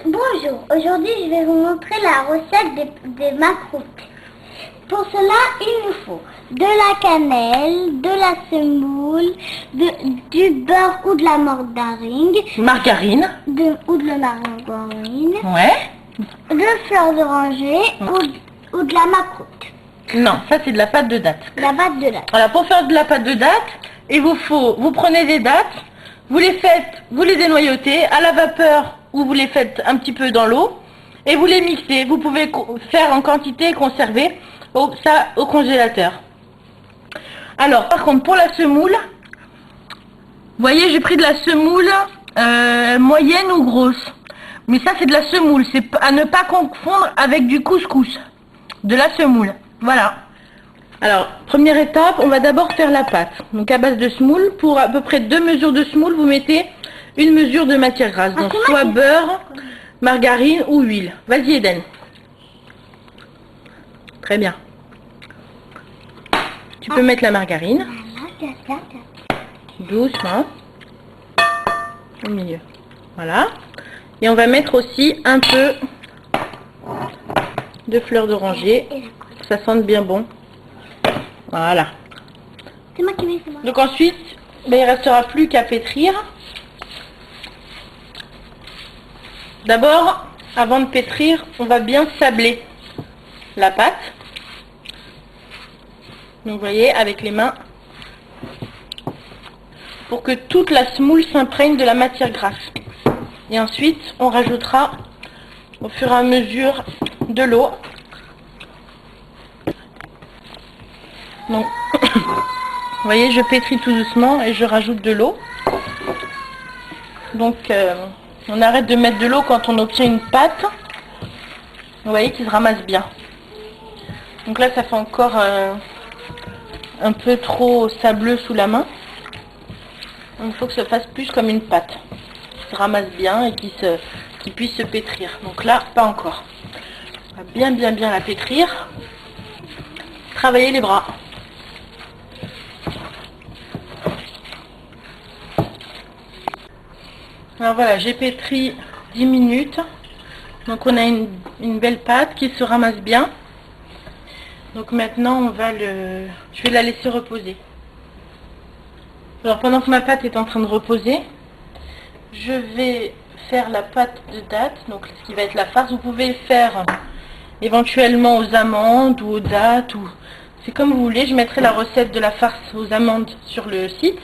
Bonjour, aujourd'hui je vais vous montrer la recette des macroutes. Pour cela, il nous faut de la cannelle, de la semoule, du beurre ou de la Margarine. ou de la margarine, Ouais. de fleurs d'oranger ou de la macroute. Non, ça c'est de la pâte de date. La pâte de date. Voilà, pour faire de la pâte de date, vous prenez des dates, vous les dénoyautez à la vapeur ou vous les faites un petit peu dans l'eau et vous les mixez. Vous pouvez faire en quantité et conserver ça au congélateur. Alors, par contre, pour la semoule, vous voyez, j'ai pris de la semoule moyenne ou grosse. Mais ça, c'est de la semoule. C'est à ne pas confondre avec du couscous. De la semoule. Voilà. Alors, première étape, on va d'abord faire la pâte. Donc, à base de semoule, pour à peu près 2 mesures de semoule, vous mettez une mesure de matière grasse. Donc, soit beurre, margarine ou huile. Vas-y, Eden. Très bien. Tu peux mettre la margarine. Doucement. Au milieu. Voilà. Et on va mettre aussi un peu de fleurs d'oranger. Ça sente bien bon. Voilà. C'est moi qui mets, c'est moi. Donc ensuite, il ne restera plus qu'à pétrir. D'abord, avant de pétrir, on va bien sabler la pâte. Donc vous voyez, avec les mains, pour que toute la semoule s'imprègne de la matière grasse. Et ensuite, on rajoutera au fur et à mesure de l'eau. Donc, vous voyez, je pétris tout doucement et je rajoute de l'eau. Donc, on arrête de mettre de l'eau quand on obtient une pâte. Vous voyez qu'il se ramasse bien. Donc là, ça fait encore un peu trop sableux sous la main. Donc, il faut que ça fasse plus comme une pâte. Qui se ramasse bien et qui puisse se pétrir. Donc là, pas encore. On va bien la pétrir. Travailler les bras. Alors voilà, j'ai pétri 10 minutes. Donc on a une belle pâte qui se ramasse bien. Donc maintenant je vais la laisser reposer. Alors pendant que ma pâte est en train de reposer, je vais faire la pâte de date, donc ce qui va être la farce. Vous pouvez faire éventuellement aux amandes ou aux dattes, ou c'est comme vous voulez. Je mettrai la recette de la farce aux amandes sur le site.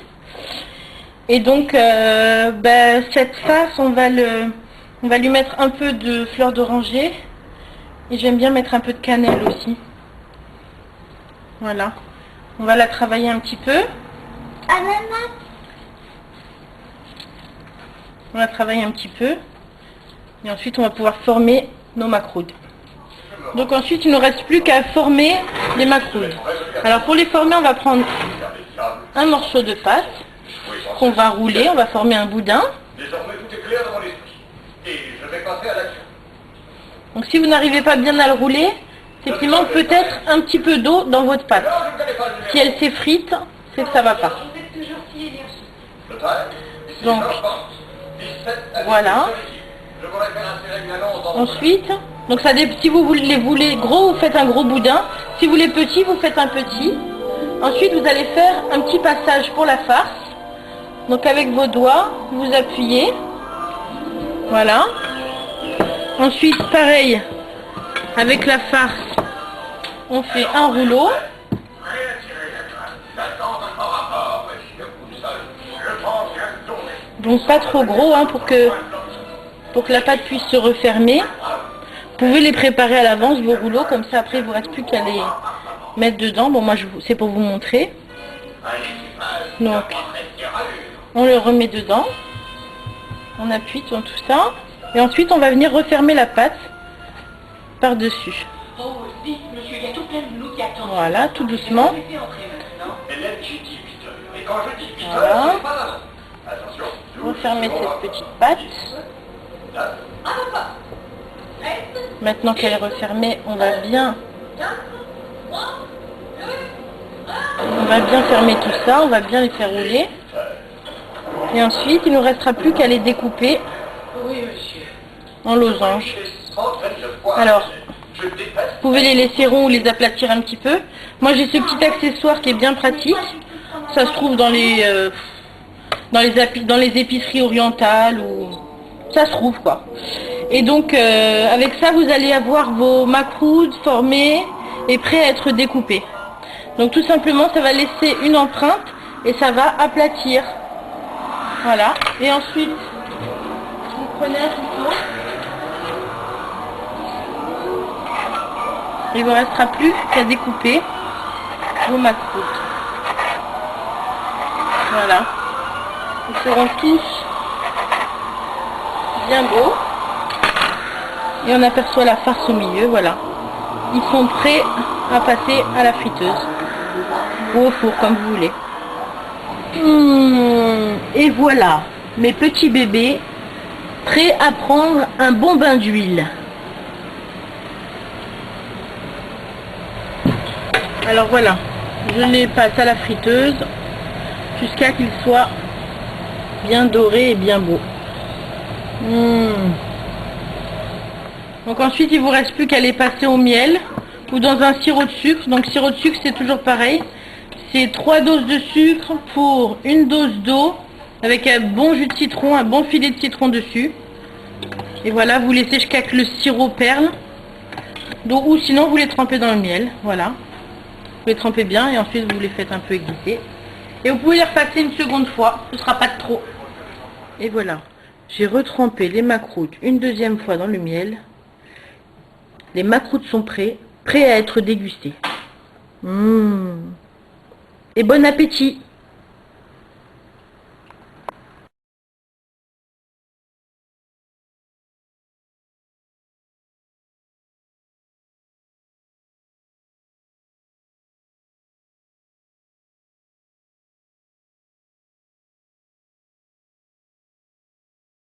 Et donc cette farce, on va lui mettre un peu de fleurs d'oranger et j'aime bien mettre un peu de cannelle aussi. Voilà, on va la travailler un petit peu. Ananas. On va travailler un petit peu et ensuite on va pouvoir former nos macroudes. Donc ensuite il ne nous reste plus qu'à former les macroudes. Alors pour les former, on va prendre un morceau de pâte qu'on va rouler, on va former un boudin. Désormais tout est clair dans mon esprit. Et je vais passer à l'action. Donc si vous n'arrivez pas bien à le rouler, c'est qu'il manque peut-être un petit peu d'eau dans votre pâte. Si elle s'effrite, c'est que ça va pas. Donc voilà. Ensuite, donc si vous les voulez gros, vous faites un gros boudin. Si vous voulez petit, vous faites un petit. Ensuite, vous allez faire un petit passage pour la farce. Donc avec vos doigts, vous appuyez. Voilà. Ensuite, pareil, avec la farce, on fait un rouleau. Donc pas trop gros hein, pour que la pâte puisse se refermer. Vous pouvez les préparer à l'avance, vos rouleaux, comme ça après il ne vous reste plus qu'à les mettre dedans. Bon, moi c'est pour vous montrer. Donc on le remet dedans, on appuie sur tout ça, et ensuite on va venir refermer la pâte par-dessus. Voilà, tout doucement. Voilà. Refermer cette petite pâte. Maintenant qu'elle est refermée, on va bien fermer tout ça, on va bien les faire rouler. Et ensuite, il ne nous restera plus qu'à les découper. Oui, monsieur. en losange. Je m'entraîne, je vois. Alors, Je déteste. vous pouvez les laisser ronds ou les aplatir un petit peu. Moi j'ai ce petit accessoire qui est bien pratique. Ça se trouve dans les épiceries orientales ou ça se trouve quoi. Et donc avec ça vous allez avoir vos macroudes formés et prêts à être découpés. Donc tout simplement ça va laisser une empreinte et ça va aplatir. Voilà. Et ensuite vous prenez un couteau. Il ne vous restera plus qu'à découper vos macroudes. Voilà. Ils seront tous bien beaux. Et on aperçoit la farce au milieu, voilà. Ils sont prêts à passer à la friteuse. Ou au four, comme vous voulez. Et voilà, mes petits bébés, prêts à prendre un bon bain d'huile. Alors voilà, je les passe à la friteuse jusqu'à qu'ils soient bien dorés et bien beaux. Donc ensuite il vous reste plus qu'à les passer au miel ou dans un sirop de sucre. Donc sirop de sucre c'est toujours pareil. C'est 3 doses de sucre pour une dose d'eau avec un bon jus de citron, un bon filet de citron dessus. Et voilà, vous laissez jusqu'à que le sirop perle. Donc, ou sinon vous les trempez dans le miel, voilà. Vous les trempez bien et ensuite vous les faites un peu églisser. Et vous pouvez les repasser une seconde fois, ce ne sera pas de trop. Et voilà, j'ai retrempé les macroutes une deuxième fois dans le miel. Les macroutes sont prêts à être dégustés. Et bon appétit!